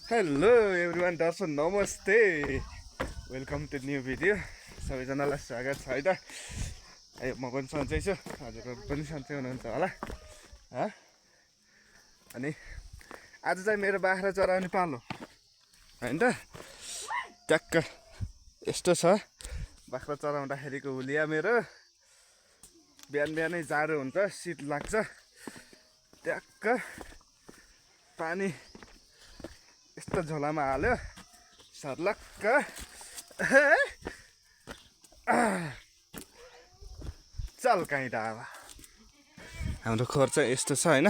hello everyone दर्शक नमस्ते welcome to new video सबैजनालाई स्वागत छ है त म पनि सन्चै छु हजुरहरू पनि सन्चै हुनुहुन्छ होला अनि आज चाहिँ मेरो बाख्रा चराउने पालो हैन त ट्याक्क यस्तो छ बाख्रा चराउँदाखेरिको हुलिया मेरो बिहान बिहानै जाडो हुन्छ शीत लाग्छ ट्याक्क पानी यस्तो झोलामा हाल्यो सर्लक्क चल कहीँ त अब हाम्रो खोर चाहिँ यस्तो छ होइन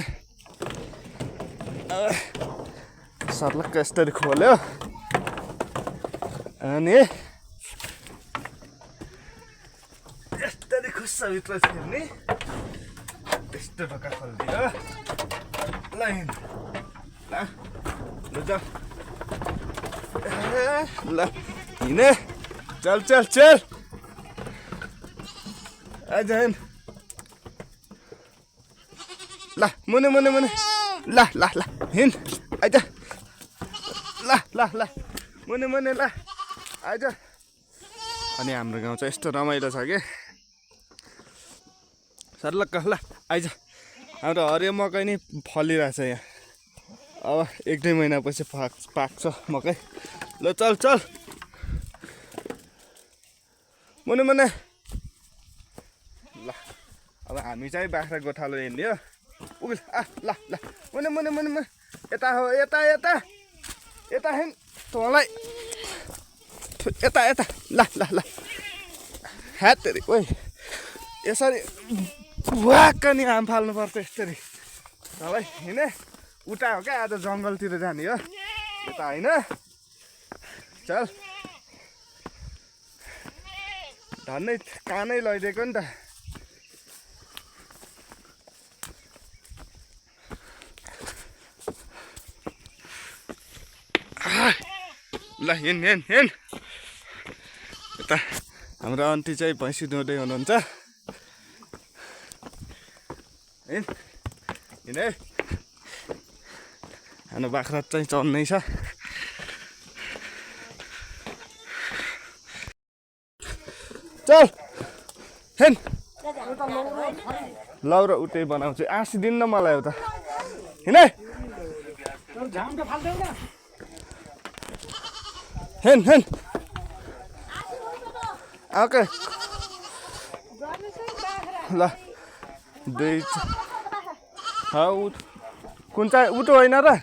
सर्लक्क यस्तरी खोल्यो अनि यस्तरी खुस्सा भित्र छिर्ने यस्तो ढोका खोलिदियो ल हिँड ल जाऊ ल हिँडे चल चल चल आज हिँड ल मुने मुने मुने ल ल ल हिँड आइज ल ल ल मुने मुने ल आइज अनि हाम्रो गाउँ चाहिँ यस्तो रमाइलो छ कि सर्लक्क ल आइज हाम्रो हरियो मकै नै फलिरहेछ यहाँ अब 1-2 महिनापछि पाक्छ मकै ल चल चल मुने मुने ल अब हामी चाहिँ बाख्रा गोठालो हिँड्ने हो उगिल ल ल मुने मुने मुने मुने यता हो यता यता यता हिँड तँलाई यता यता ल ल ल हातरी ओइ यसरी वाक्क नि हाम फाल्नुपर्छ यसरी तँलाई हिँडे उता हो क्या आज जङ्गलतिर जाने हो यता होइन चल धन्नै कानै लैदिएको नि त ल हिँड हिँड हिँड यता हाम्रो आन्टी चाहिँ भैँसी दुहुँदै हुनुहुन्छ हिँड हिँड है हाम्रो बाख्रा चाहिँ चल्नै छ चल हेन लौरो उतै बनाउँछु आँसी दिन्न मलाई उता हिँड हेन हेन ओके ल दुई कुन चाहिँ उठो होइन र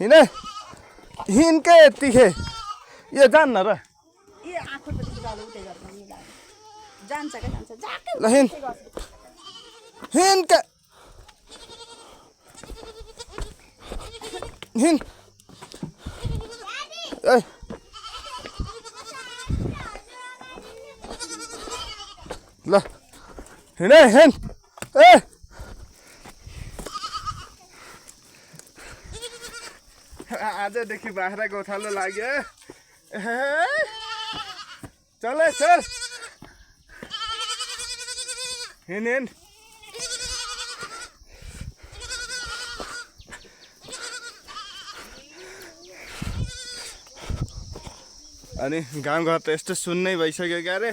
हिँडे हिँड के यतिखे यो जान्न र ल हिँड हिँड के हिँड ए ल हिँडे हिँड ए आजदेखि बाख्रा गोठालो लाग्यो चल चल हिँड हिँड अनि गाउँघर त यस्तो सुन्नै भइसक्यो क्या रे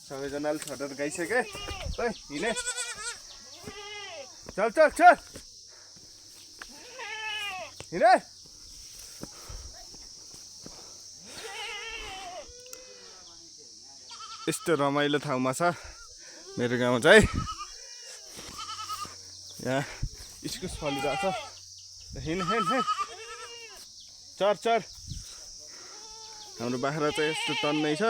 सबैजनाले छोडेर गइसक्यो हिँडे चल चल चल हिँडे यस्तो रमाइलो ठाउँमा छ मेरो गाउँ चाहिँ यहाँ इस्कुस फलिरहेछ हिँड हिँड हिँड चर चर हाम्रो बाख्रा चाहिँ यस्तो तन्नै छ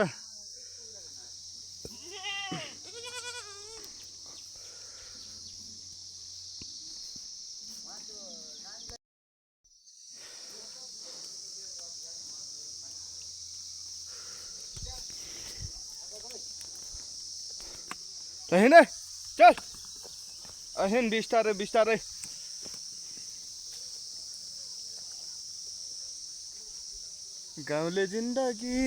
हिँड चल हिँड बिस्तारै बिस्तारै गाउँले जिन्दगी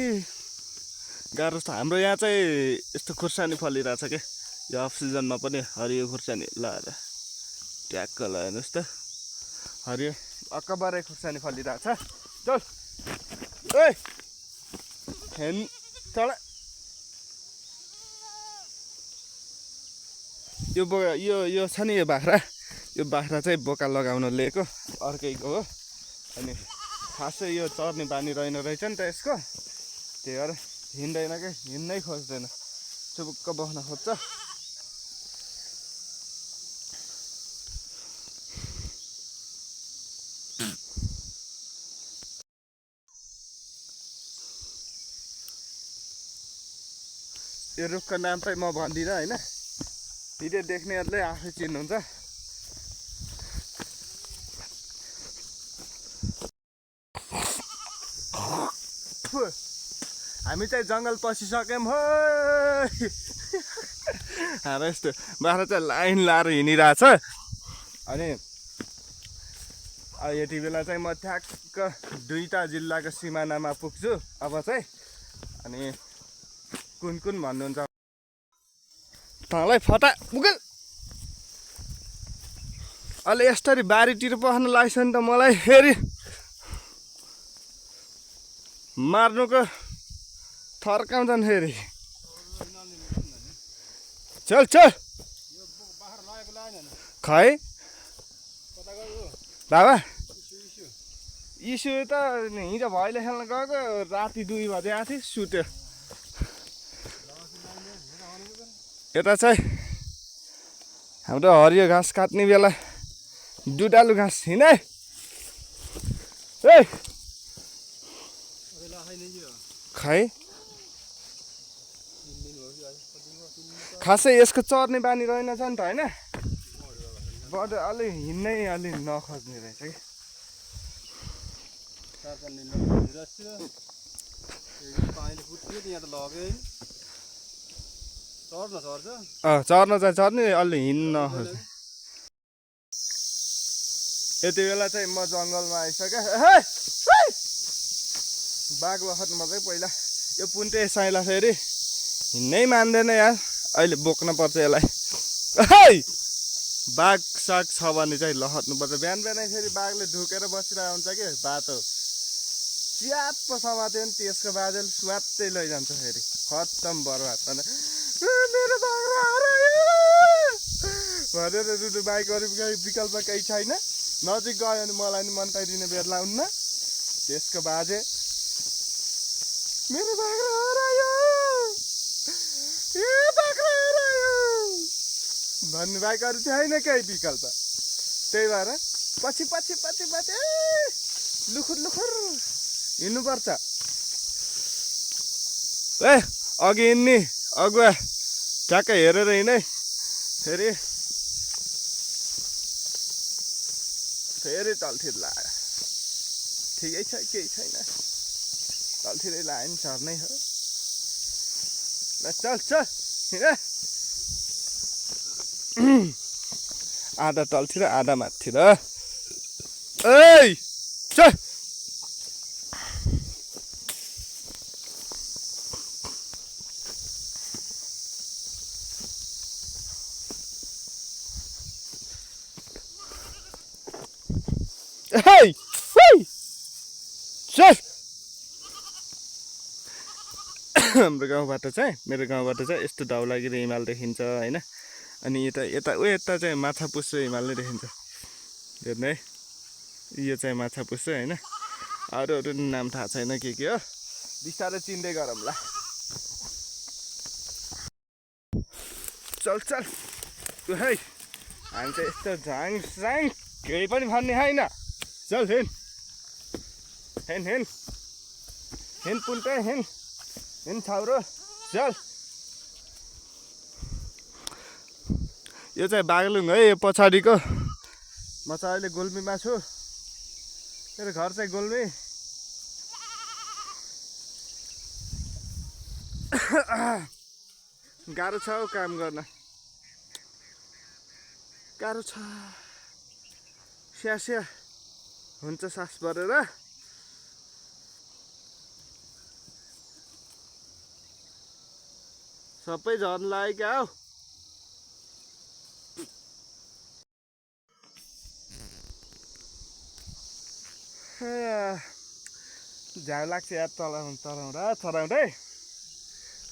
गाह्रो छ हाम्रो यहाँ चाहिँ यस्तो खुर्सानी फलिरहेछ के यो अफ सिजनमा पनि हरियो खुर्सानी लाएर ट्याक्क ल हेर्नुहोस् त हरियो अक्कबारै खुर्सानी फलिरहेछ चल ए हेन चल यो बोका यो छ नि यो बाख्रा चाहिँ बोका लगाउन लिएको अर्कैको हो अनि खासै यो चर्ने बानी रहेन रहेछ नि त यसको त्यही भएर हिँड्दैन क्या हिँड्नै खोज्दैन चुबुक्क बस्न खोज्छ यो रुखको नाम चाहिँ म भन्दिनँ होइन भिडियो देख्नेहरूले आफै चिन्नुहुन्छ हामी चाहिँ जङ्गल पसिसक्यौँ हो हाम्रो यस्तो बाख्रा चाहिँ लाइन लाएर हिँडिरहेछ अनि यति बेला चाहिँ म ठ्याक्क दुईटा जिल्लाको सिमानामा पुग्छु अब चाहिँ अनि कुन भन्नुहुन्छ तँलाई फटा पुगेल अहिले यस्तरी बारीतिर पस्न लाग्छ नि त मलाई फेरि मार्नुको थर्काउँछन् फेरि चल चल खै बाबा इस्यु त हिजो भैलो खेल्न गएको राति 2 बजे आएको थिएँ सुत्यो यता चाहिँ हाम्रो हरियो घाँस काट्ने बेला दुधालु घाँस हिँडे ए खै खासै यसको चर्ने बानी रहेनछ नि त होइन बडा अलि हिँड्नै अलि नखोज्ने रहेछ कि चर्न चाहिँ चर्ने अलि हिँड्न नखोज्ने यति बेला चाहिँ म जङ्गलमा आइसकेँ बाघ लखत मात्रै पहिला यो पुन्टे साइला फेरि हिँड्नै मान्दैन यार अहिले बोक्न पर्छ यसलाई बाघ साग छ भने चाहिँ लखट्नुपर्छ बिहान बिहानै फेरि बाघले ढुकेर बसिरहेको हुन्छ कि बाटो च्याप्प समात्यो नि त्यसको बाजेले स्वात्तै लैजान्छ फेरि खत्तम बर्बाद मेरो बाख्रा हरायो भनेर रुडु बाइक अरू विकल्प केही छैन नजिक गयो भने मलाई नि मन्ताइदिने बेर लाउन्न त्यसको बाजे मेरो बाख्रा हरायो भन्ने बाइक अरू छैन केही विकल्प त्यही भएर पछि लुखुर हिँड्नुपर्छ ए अघि हिँड्ने अगुवा ट्याक्कै हेरेर हिँडै फेरि तलतिर लाग्यो ठिकै छ केही छैन तलतिरै लाग्यो नि चर्नै हो ल चल हिँड आधा तलतिर आधा माथितिर ए चल चल हाम्रो गाउँबाट चाहिँ मेरो गाउँबाट चाहिँ यस्तो धौलागिरी हिमाल देखिन्छ होइन अनि यता चाहिँ माछा पुच्छ्रे हिमाल नै देखिन्छ हेर्नु है यो चाहिँ माछा पुच्छ्रे होइन अरू नाम थाहा छैन के हो बिस्तारै चिन्दै गरौँला चल है हामी चाहिँ यस्तो झाङ केही पनि भन्ने छैन चल हिँड पुल्टे हिँड छाउरो चल यो चाहिँ बागलुङ है यो पछाडिको म चाहिँ अहिले गुल्मीमा छु मेरो घर चाहिँ गुल्मी गाह्रो छ हौ काम गर्न गाह्रो छ स्या हुन्छ सास भरेर सबै झर्न लाग्यो क्या हौ झ्याउ लाग्छ यार चराउँदै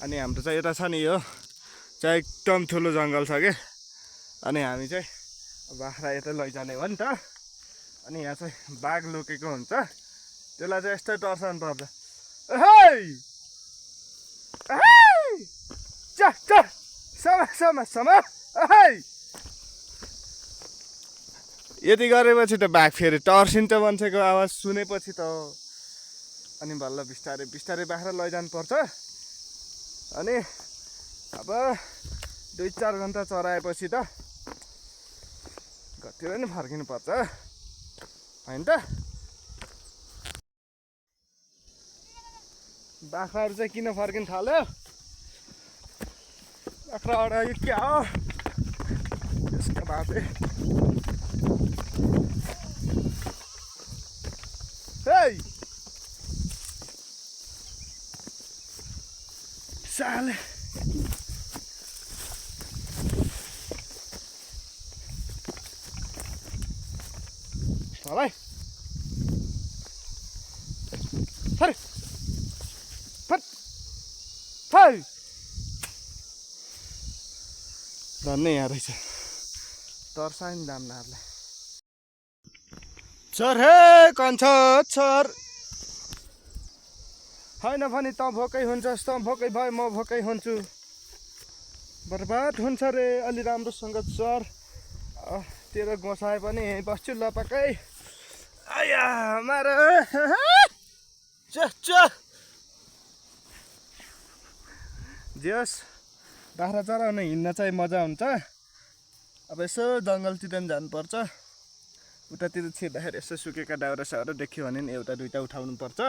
अनि हाम्रो चाहिँ यता छ नि यो चाहिँ एकदम ठुलो जङ्गल छ के अनि हामी चाहिँ बाख्रा यतै लैजाने हो नि त अनि यहाँ चाहिँ बाघ लुकेको हुन्छ त्यसलाई चाहिँ यस्तै टर्साउनु पर्छ यति गरेपछि त बाघ फेरि टर्सिन्छ मान्छेको आवाज सुनेपछि त अनि बल्ल बिस्तारै बिस्तारै बाख्रा लैजानु पर्छ अनि अब 2-4 घन्टा चराएपछि त घरतिर नि फर्किनु पर्छ होइन त बाख्राहरू चाहिँ किन फर्किन थाल्यो बाख्रा अडायो क्या हो यसका बाटे साले भाइ फर फर फर धन्नै यहाँ रहेछ तर्सायो नि दामनाहरूलाई सर हे कन्छ सर होइन भने त भोकै हुन्छस् त भोकै भए म भोकै हुन्छु बर्बाद हुन्छ रे अलि राम्रोसँग सर तेरो गोसाए पनि यहीँ बस्छु ल पक्कै आया मार जेस बाख्रा चराउन हिँड्न चाहिँ मजा हुन्छ अब यसो जङ्गलतिर पनि जानुपर्छ उतातिर छिर्दाखेरि यसो सुकेका दाउरा साउरा देख्यो भने नि एउटा दुइटा उठाउनु पर्छ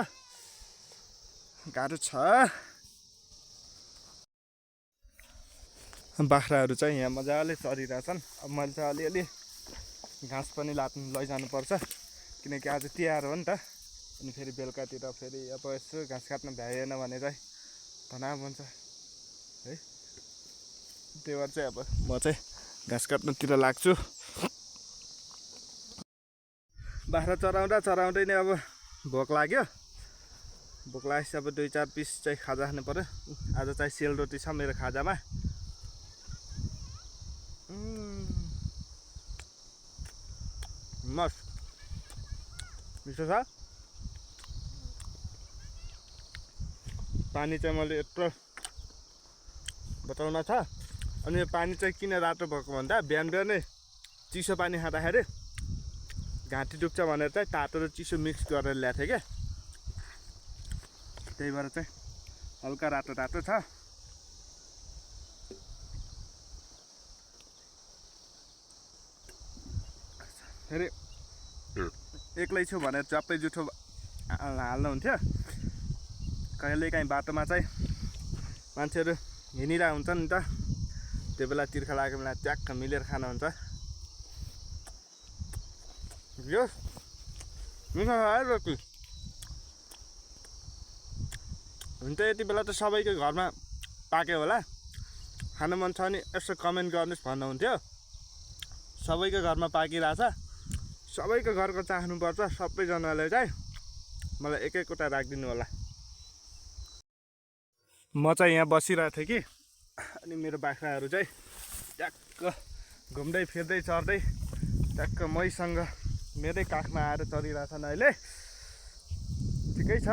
गाह्रो छ बाख्राहरू चाहिँ यहाँ मजाले चरिरहेछन् अब मैले चाहिँ अलिअलि घाँस पनि लैजानु पर्छ किनकि आज तिहार हो नि त अनि फेरि बेलुकातिर फेरि अब यसो घाँस काट्न भ्याएन भने चाहिँ तनाव हुन्छ है त्यही भएर चाहिँ अब म चाहिँ घाँस काट्नतिर लाग्छु बाख्रा चराउँदै नै अब भोक लाग्यो भोक लागेपछि अब 2-4 पिस चाहिँ खाजा खानु पर्यो आज चाहिँ सेलरोटी छ मेरो खाजामा मस्त मिठो छ पानी चाहिँ मैले यत्रो बताउन छ अनि यो पानी चाहिँ किन रातो भएको भन्दा बिहान बिहानै चिसो पानी खाँदाखेरि घाँटी दुख्छ भनेर चाहिँ तातो र चिसो मिक्स गरेर ल्याएको थिएँ क्या त्यही भएर चाहिँ हल्का रातो रातो छ फेरि एक्लै छु भनेर चप्पै जुठो हाल्नुहुन्थ्यो कहिलेकाहीँ बाटोमा चाहिँ मान्छेहरू हिँडिरहेको हुन्छ नि त त्यो बेला तिर्खा लागेको बेला ट्याक्क मिलेर खानुहुन्छ यो मिठो आयो रोटी हुन त यति बेला त सबैको घरमा पाक्यो होला खान मन छ भने यसो कमेन्ट गर्नुहोस् भन्नुहुन्थ्यो सबैको घरमा पाकिरहेछ सबैको घरको चाख्नुपर्छ सबैजनाले चाहिँ मलाई एक एकवटा राखिदिनु होला म चाहिँ यहाँ बसिरहेको थिएँ कि अनि मेरो बाख्राहरू चाहिँ ट्याक्क घुम्दै फिर्दै चढ्दै ट्याक्क मैसँग मेरै काखमा आएर चरिरहेछन् अहिले ठिकै छ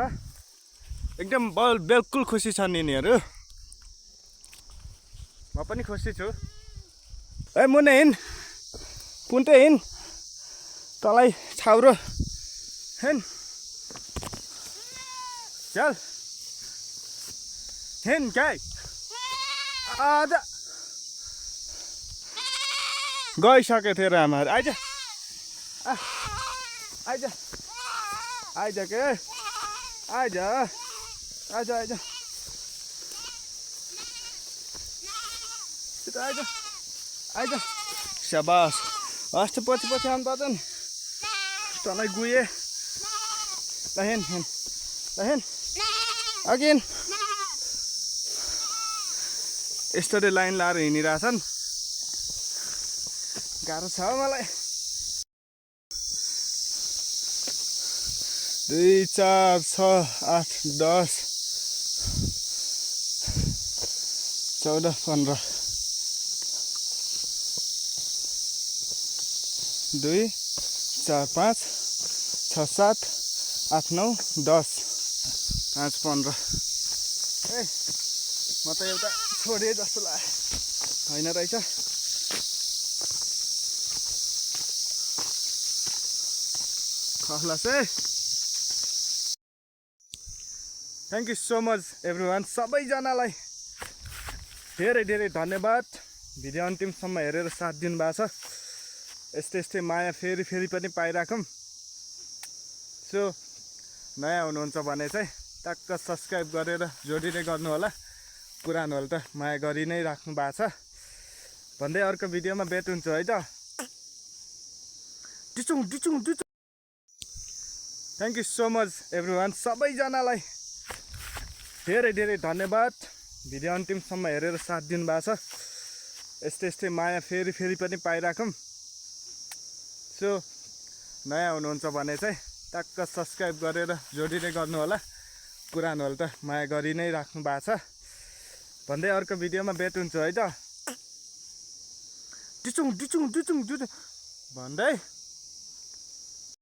एकदम बिल्कुल खुसी छन् यिनीहरू म पनि खुसी छु ए मुने हिँड पुन्टे हिँड तँलाई छाउरो हिँड चल हिँड गाई आज गइसकेको थियो रामाहरू आइज आइज आइज के आइज आइज आइज आइज आइज स्याबास अस्ति पछि पछि आउनु पर्छ नि तँलाई गए ल हिँड हिँड ल हिँड अघि हिँड यस्तरी लाइन लाएर हिँडिरहेछन् गाह्रो छ मलाई 2 4 6 8 10 14 15 2 4 5 6 7 8 9 10 5 15 ए म त एउटा छोडे जस्तो लाग्यो होइन रहेछ खलास है thank you so much everyone सबैजनालाई धेरै धेरै धन्यवाद भिडियो अन्तिमसम्म हेरेर साथ दिनुभएको छ यस्तै माया फेरि पनि पाइराखौँ सो नयाँ हुनुहुन्छ भने चाहिँ टक्क सब्सक्राइब गरेर जोडिने गर्नु होला पुरानोहरूले त माया गरि नै राख्नु भएको छ भन्दै अर्को भिडियोमा भेट हुन्छु है त thank you so much everyone सबैजनालाई धेरै धेरै धन्यवाद भिडियो अन्तिमसम्म हेरेर साथ दिनुभएको छ यस्तै माया फेरि पनि पाइराखौँ सो नयाँ हुनुहुन्छ भने चाहिँ टक्क सब्सक्राइब गरेर जोडिने गर्नु होला पुरानोहरूले त माया गरि नै राख्नु भएको छ भन्दै अर्को भिडियोमा भेट हुन्छु है त भन्दै